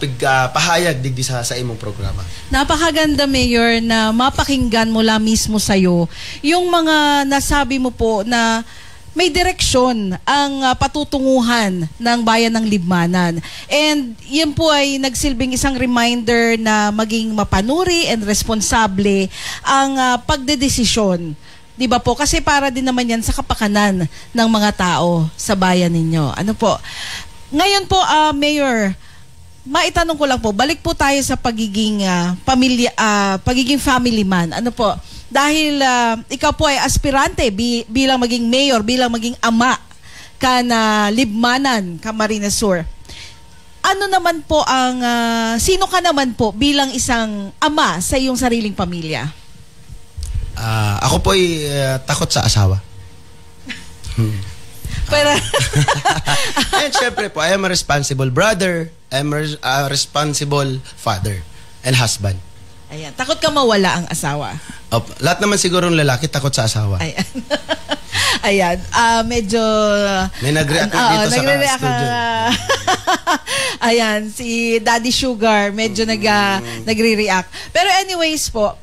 pahayag digdi sa imong programa. Napakaganda, Mayor, na mapakinggan mula mismo sa'yo yung mga nasabi mo po na may direksyon ang patutunguhan ng bayan ng Libmanan. And yan po ay nagsilbing isang reminder na maging mapanuri and responsable ang pagdedesisyon. Diba po? Kasi para din naman yan sa kapakanan ng mga tao sa bayan ninyo. Ano po? Ngayon po, Mayor, maitanong ko lang po, balik po tayo sa pagiging pagiging family man. Ano po? Dahil ikaw po ay aspirante bilang maging mayor, bilang maging ama ka na Libmanan, Camarines Sur. Ano naman po ang sino ka naman po bilang isang ama sa iyong sariling pamilya? Ako po ay takot sa asawa. Pero and syempre po, I am a responsible brother, I am a responsible father and husband. ayan, takot ka mawala ang asawa. Lahat naman siguro ng lalaki takot sa asawa. Ayan. Ayan, medyo may nag-react dito sa studio. Ayan, si Daddy Sugar medyo nagre-react. Pero anyways po,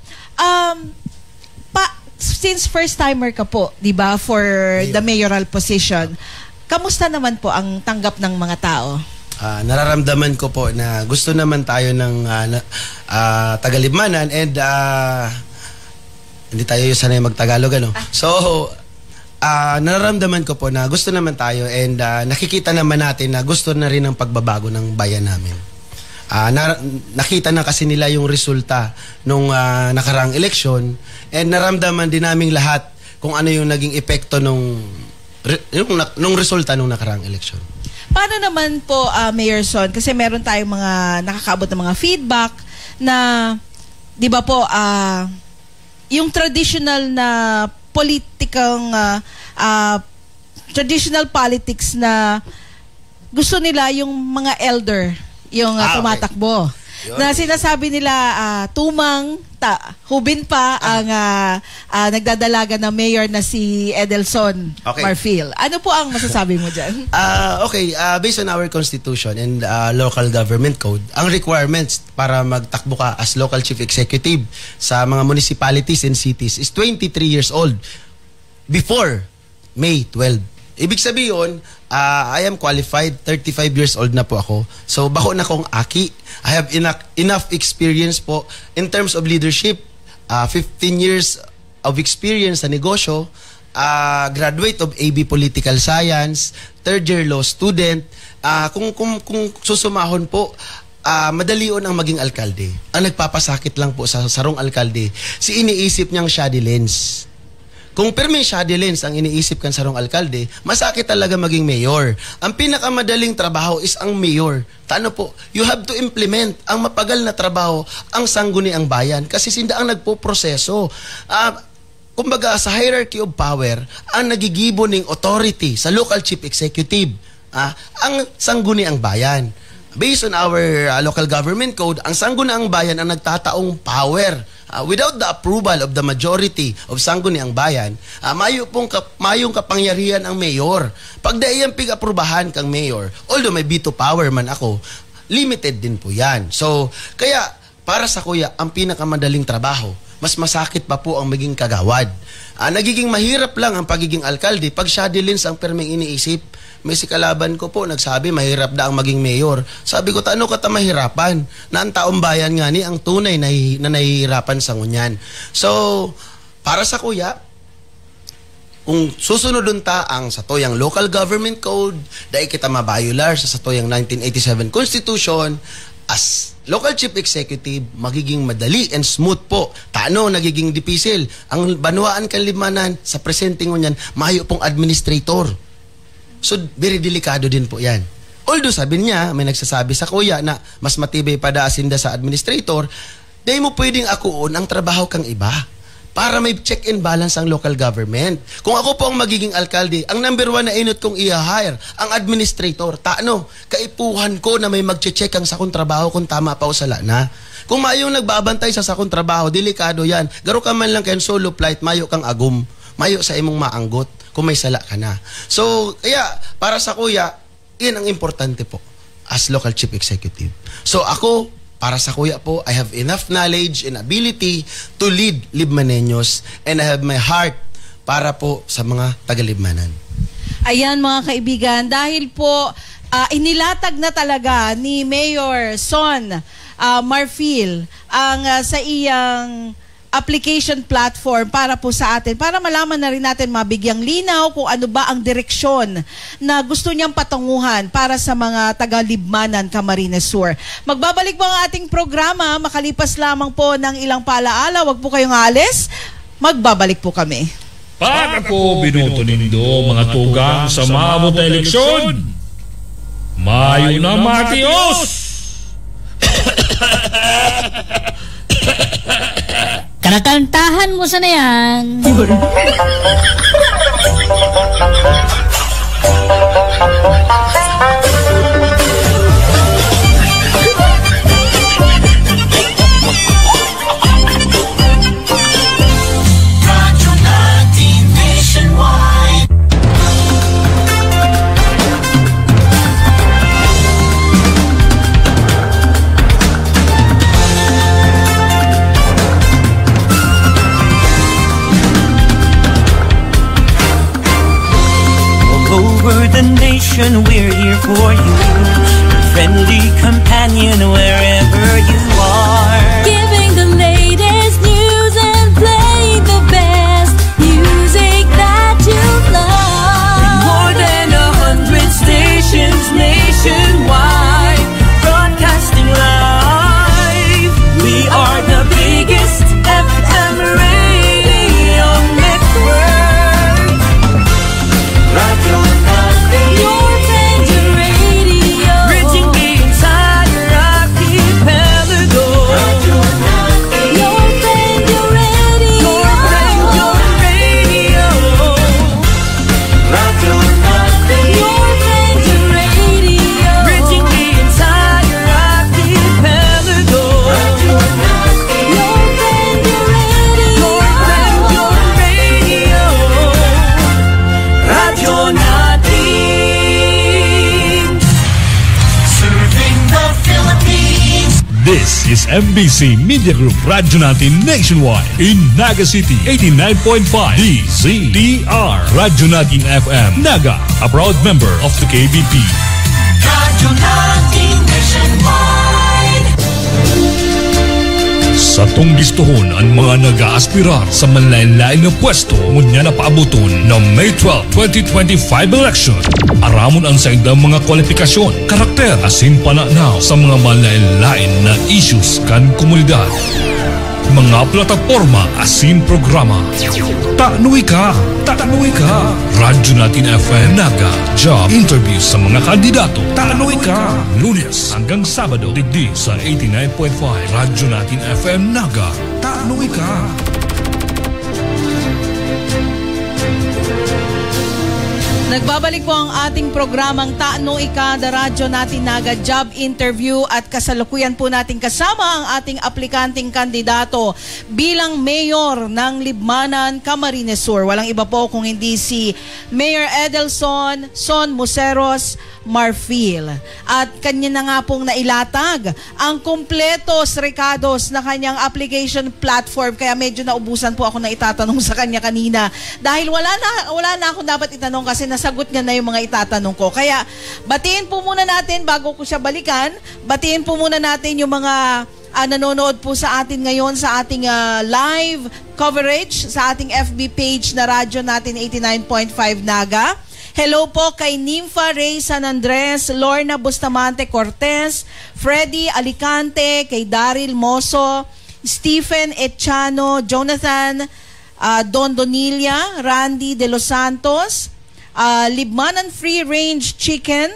since first timer ka po, 'di ba, for the mayoral position, kamusta naman po ang tanggap ng mga tao? Nararamdaman ko po na gusto naman tayo ng Tagalibmanan and hindi tayo sanay mag-Tagalog, ano? So, nararamdaman ko po na gusto naman tayo and nakikita naman natin na gusto na rin ang pagbabago ng bayan namin. Nakita na kasi nila yung resulta nung nakaraang eleksyon and naramdaman din naming lahat kung ano yung naging epekto nung resulta nung nakaraang eleksyon. Paano naman po, Mayor Son, kasi meron tayong mga nakakaabot ng mga feedback na, di ba po, yung traditional na traditional politics na gusto nila yung mga elder, yung tumatakbo. Yun. Na sinasabi nila tumang hubin pa ang nagdadalaga na mayor na si Edelson Marfil. Ano po ang masasabi mo dyan? Based on our constitution and local government code, ang requirements para magtakbo ka as local chief executive sa mga municipalities and cities is 23 years old before May 12. Ibig sabihin, I am qualified, 35 years old na po ako. So, bako na kong aki. I have enough experience po in terms of leadership. 15 years of experience sa negosyo. Graduate of AB Political Science, third year law student. Kung susumahon po, madalion ang maging alkalde. Ang nagpapasakit lang po sa sarong alkalde, si iniisip niyang shoddy lens. Kung permi shoddy lens ang iniisip kan sarong alkalde, masakit talaga maging mayor. Ang pinakamadaling trabaho is ang mayor. Tano po, you have to implement ang mapagal na trabaho, ang sangguniang bayan. Kasi sinda ang nagpo-proseso. Kumbaga, sa hierarchy of power, ang nagigibo ng authority sa local chief executive, ang sangguniang bayan. Based on our local government code, ang sangguniang bayan ang nagtataong power. Without the approval of the majority of sangguniang bayan, mayong kapangyarihan ang mayor. Pag daiyang pig-aprubahan kang mayor, although may veto power man ako, limited din po yan. So, kaya para sa kuya, ang pinakamadaling trabaho, mas masakit pa po ang maging kagawad. Nagiging mahirap lang ang pagiging alkalde pag shoddy lens ang permeng iniisip. May si kalaban ko po nagsabi mahirap na ang maging mayor. Sabi ko, ano ka ta mahirapan? Na ang taong bayan nga ni ang tunay na nahihirapan sa ngunyan. So, para sa kuya, kung susunodun ta ang satoyang local government code, dahil kita mabayular sa satoyang 1987 Constitution, as local chief executive, magiging madali and smooth po. Tano, nagiging dipisil. Ang banwaan kan limanan sa presenting ngunyan, mayo pong administrator. So, very delikado din po yan. Although sabi niya, may nagsasabi sa kuya na mas matibay pa daasinda sa administrator, dahil mo pwedeng akuon ang trabaho kang iba para may check and balance ang local government. Kung ako po ang magiging alkalde, ang number 1 na inot kong i-hire, ang administrator. Taano, kaipuhan ko na may mag-check ang sakong trabaho kung tama pa o sala na. Kung mayong nagbabantay sa sakong trabaho, delikado yan. Garo ka man lang kayo solo flight, mayo kang agum. Mayo sa imong maanggot kung may sala ka na. So, kaya, para sa kuya, yan ang importante po as local chief executive. So, ako, para sa kuya po, I have enough knowledge and ability to lead Libmaneños, and I have my heart para po sa mga taga-Libmanan. Ayan mga kaibigan, dahil po inilatag na talaga ni Mayor Son Marfil ang sa iyang application platform para po sa atin, para malaman na rin natin, mabigyang linaw kung ano ba ang direksyon na gusto niyang patunguhan para sa mga taga-Libmanan, Camarines Sur. Magbabalik po ang ating programa, makalipas lamang po ng ilang paalaala, wag po kayong alis, magbabalik po kami. Para po binoto nindo mga tugang sa maabot na eleksyon, mayo na Matios! Kanakantahan mo sana yan. Over the nation, we're here for you. Friendly companion wherever you are. Giving the latest news and playing the best music that you love. More than 100 stations nationwide, broadcasting live. We are the biggest FM radio network. Radio Your friendly radio. Bridging the entire archipelago. is MBC Media Group, radyo natin nationwide. In Naga City, 89.5 DZDR, radyo natin FM Naga, a proud member of the KBP. Radyo natin nationwide. Sa tunggistohon ang mga nag-aaspirar sa manlain-lain na pwesto ngunya na paabuton ng May 12, 2025 election. Aramon ang saindang mga kwalifikasyon, karakter, asin pananaw sa mga manlain-lain na issues kan komunidad. Mga plataforma asin programa. Tanuy ka! Tanuy ka! Radyo natin FM Naga. Job interviews sa mga kandidato. Tanuy ka! Lunes hanggang Sabado, digdi sa 89.5 Radyo natin FM Naga. Tanuy ka! Nagbabalik po ang ating programang Taano Ika, the radyo natin Naga job interview, at kasalukuyan po natin kasama ang ating aplikanteng kandidato bilang mayor ng Libmanan, Camarines Sur. Walang iba po kung hindi si Mayor Edelson Son Museros Marfil. At kanya na nga pong nailatag ang kumpletos recados na kanyang application platform, kaya medyo naubusan po ako na itatanong sa kanya kanina dahil wala na akong dapat itanong kasi nasagot niya na yung mga itatanong ko. Kaya batiin po muna natin bago ko siya balikan, batiin po muna natin yung mga nanonood po sa atin ngayon sa ating live coverage sa ating FB page na radyo natin 89.5 Naga. Hello po kay Nympha Ray San Andres, Lorna Bustamante Cortez, Freddy Alicante, kay Daryl Moso, Stephen Echano, Jonathan Don Donilla, Randy De Los Santos, Libmanan Free Range Chicken,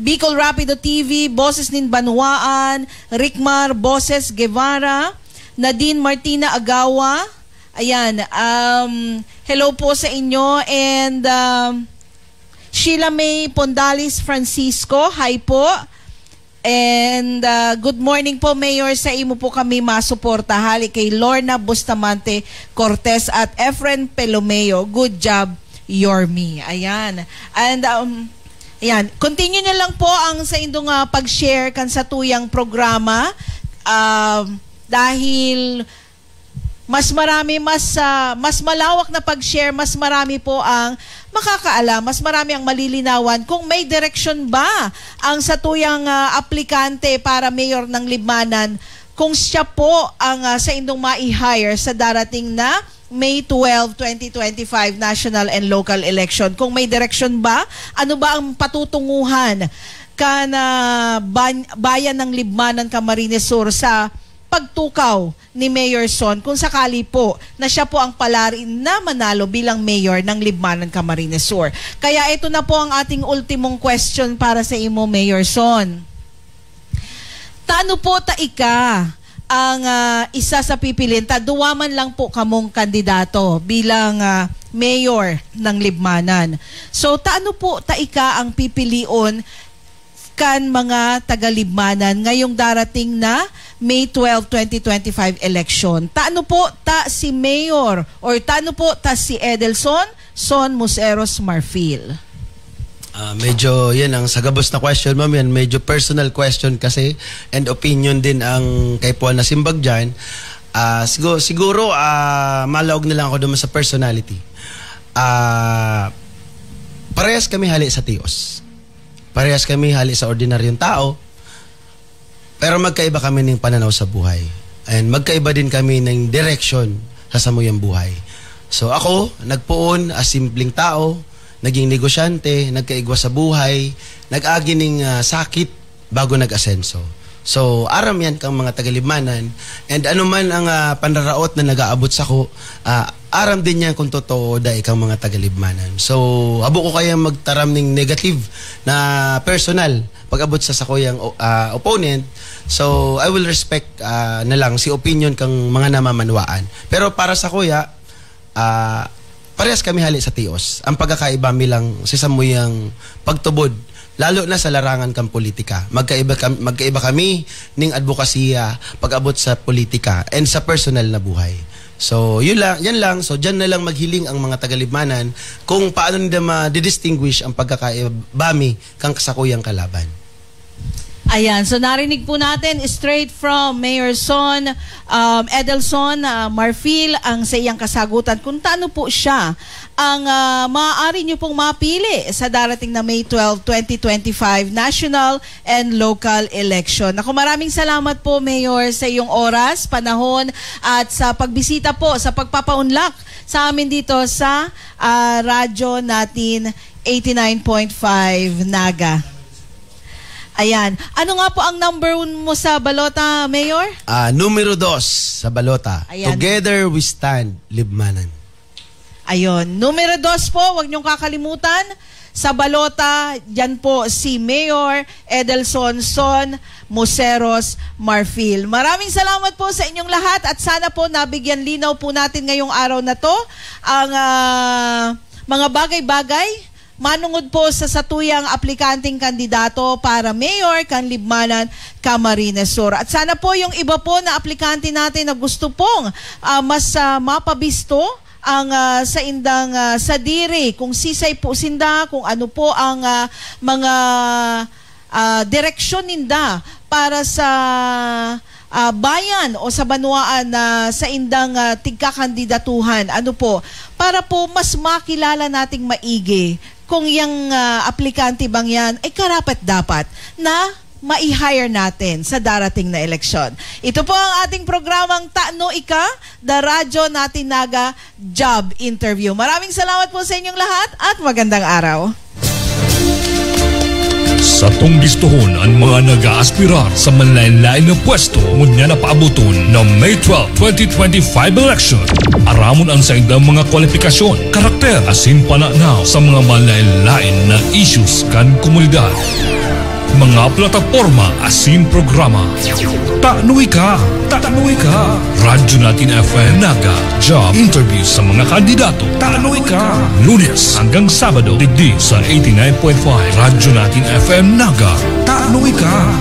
Bicol Rapido TV, Boses Nin Banwaan, Rickmar Boses Guevara, Nadine Martina Agawa. Ayan, hello po sa inyo, and Sheila May Pondalis Francisco, hi po. And good morning po, Mayor, sa imo po kami masuporta. Hali kay Lorna Bustamante Cortez at Efren Pelomeo. Good job, Yorme. Ayan. And ayan, continue na lang po ang sa indong pag-share kan sa tuyang programa dahil mas marami, mas malawak na pag-share, mas marami po ang makakaalam, mas marami ang malilinawan kung may direksyon ba ang satuyang aplikante para mayor ng Libmanan, kung siya po ang sa indong mai-hire sa darating na May 12, 2025 national and local election. Kung may direksyon ba, ano ba ang patutunguhan bayan ng Libmanan, Camarines Sur sa pagtukaw ni Mayor Son kung sakali po na siya po ang palarin na manalo bilang mayor ng Libmanan, Camarines Sur. Kaya ito na po ang ating ultimong question para sa imo, Mayor Son. Taano po ika ang isa sa pipilin? Duwaman lang po kamong kandidato bilang mayor ng Libmanan. So taano po ika ang pipilion kan mga taga-Libmanan ngayong darating na May 12, 2025 election? Taano po si Mayor or taano po si Edelson Son Museros Marfil? Medyo yan ang sagabos na question, ma'am. Yan medyo personal question kasi, and opinion din ang kay Paul na simbag dyan. Siguro malawag na lang ako naman sa personality. Parehas kami hali sa tiyos. Parehas kami hali sa ordinaryong tao. Pero magkaiba kami ng pananaw sa buhay. And magkaiba din kami ng direction sa samuyang buhay. So ako, nagpuon as simpleng tao, naging negosyante, nagkaigwa sa buhay, nag-agi ng sakit bago nag-asenso. So aram yan kang mga taga-Libmanan. And anuman ang panraraot na nag-aabot sa ko, aram din yan kung totoo dahil kang mga taga-Libmanan. So abo ko kaya magtaram ng negative na personal pag-abot sa sakuyang opponent. So I will respect na lang si opinion kang mga namamanwaan. Pero para sa kuya, parehas kami hali sa tiyos. Ang pagkakaiba lang sa samuyang pagtubod, lalo na sa larangan kang politika. Magkaiba kami ning advokasya pag-abot sa politika and sa personal na buhay. So yan lang. So diyan na lang maghiling ang mga taga-Libmanan kung paano nila ma-distinguish ang pagkakaibami kang kasakuyang kalaban. Ayan, so narinig po natin straight from Mayor Son, Edelson Marfil ang sa iyang kasagutan kung taano po siya ang maaari niyo pong mapili sa darating na May 12, 2025 national and local election. Ako, maraming salamat po, Mayor, sa iyong oras, panahon at sa pagbisita po, sa pagpapaunlak sa amin dito sa radyo natin 89.5 Naga. Ayan. Ano nga po ang number 1 mo sa balota, Mayor? Numero 2 sa balota. Ayan. Together we stand, Libmanan. Ayun. Numero 2 po, huwag niyong kakalimutan. Sa balota, dyan po si Mayor Edelson Son Museros Marfil. Maraming salamat po sa inyong lahat at sana po nabigyan linaw po natin ngayong araw na to ang mga bagay-bagay manungod po sa satuyang aplikanteng kandidato para Mayor, Canlibmanan, Camarines Sur. At sana po yung iba po na aplikante natin na gusto pong mas mapabisto ang sa indang sadiri, kung sisay po sinda, kung ano po ang mga direksyon ninda para sa bayan o sa banwaan na sa indang tigkakandidatuhan. Ano po? Para po mas makilala nating maigi kung yung aplikante bang yan ay karapat-dapat na ma-hire natin sa darating na eleksyon. Ito po ang ating programang Taano Ika, the radyo natin Naga Job Interview. Maraming salamat po sa inyong lahat at magandang araw. Sa tunggistuhon ang mga nag-aaspirar sa manlain-lain na pwesto ngunya na paabuton ng May 12, 2025 election. Aramon ang sa indang mga kwalifikasyon, karakter, asin pananaw sa mga manlain-lain na issues kan komunidad. Mga plataforma asin programa. Taanoy ka! Taanoy ka! Radyo natin FM Naga Job Interview sa mga kandidato. Taanoy ka! Lunes hanggang Sabado, digdi sa 89.5 Radyo natin FM Naga. Taanoy ka!